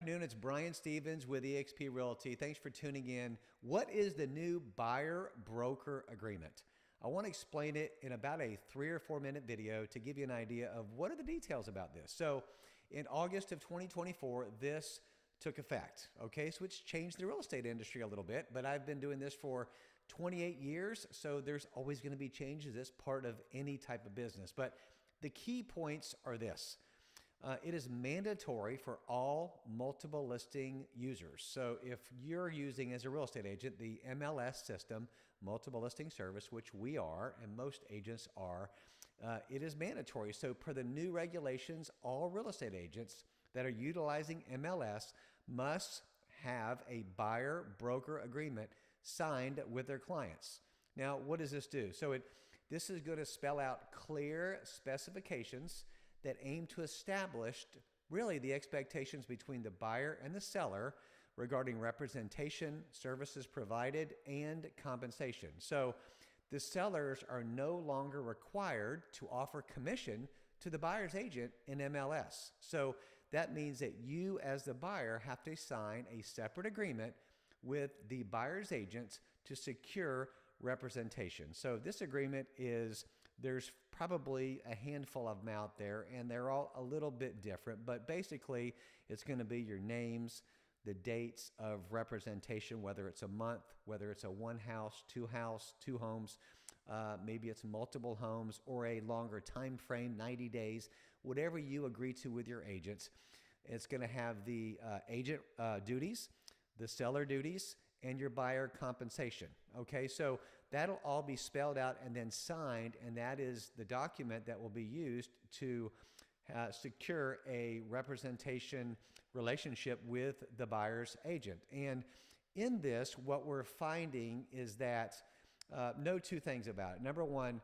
Good afternoon, it's Brian Stevens with eXp Realty. Thanks for tuning in. What is the new buyer-broker agreement? I want to explain it in about a 3 or 4 minute video to give you an idea of what are the details about this. So in August of 2024, this took effect. Okay, so it's changed the real estate industry a little bit, but I've been doing this for 28 years, so there's always going to be changes. That's part of any type of business. But the key points are this. It is mandatory for all multiple listing users. So if you're using as a real estate agent the MLS system, multiple listing service, which we are and most agents are, it is mandatory. So per the new regulations, all real estate agents that are utilizing MLS must have a buyer-broker agreement signed with their clients. Now, what does this do? So this is going to spell out clear specifications that aim to establish really the expectations between the buyer and the seller regarding representation, services provided, and compensation. So the sellers are no longer required to offer commission to the buyer's agent in MLS. So that means that you as the buyer have to sign a separate agreement with the buyer's agent to secure representation. So this agreement there's probably a handful of them out there, and they're all a little bit different, but basically it's going to be your names, the dates of representation, whether it's a month, whether it's a one house, two homes, maybe it's multiple homes, or a longer time frame, 90 days, whatever you agree to with your agents. It's going to have the agent duties, the seller duties, and your buyer compensation. Okay, so that'll all be spelled out and then signed, and that is the document that will be used to secure a representation relationship with the buyer's agent. And in this, what we're finding is that know two things about it. Number one,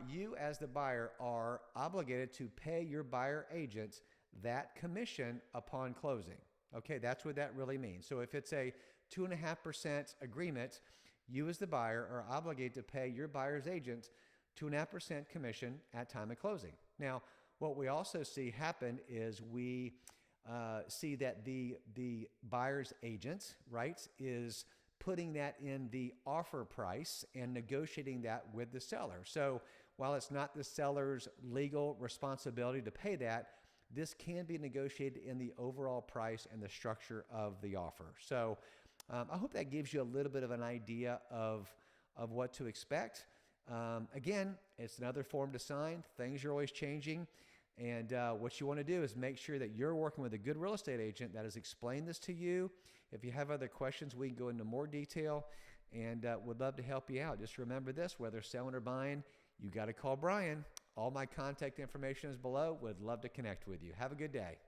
you as the buyer are obligated to pay your buyer agent that commission upon closing. Okay, that's what that really means. So if it's a 2.5% agreement, you as the buyer are obligated to pay your buyer's agent 2.5% commission at time of closing. Now, what we also see happen is we see that the buyer's agent, right, is putting that in the offer price and negotiating that with the seller. So while it's not the seller's legal responsibility to pay that, this can be negotiated in the overall price and the structure of the offer. So I hope that gives you a little bit of an idea of what to expect. Again, it's another form to sign. Things are always changing. And what you want to do is make sure that you're working with a good real estate agent that has explained this to you. If you have other questions, we can go into more detail, and would love to help you out. Just remember this, whether selling or buying, you got to call Brian. All my contact information is below. Would love to connect with you. Have a good day.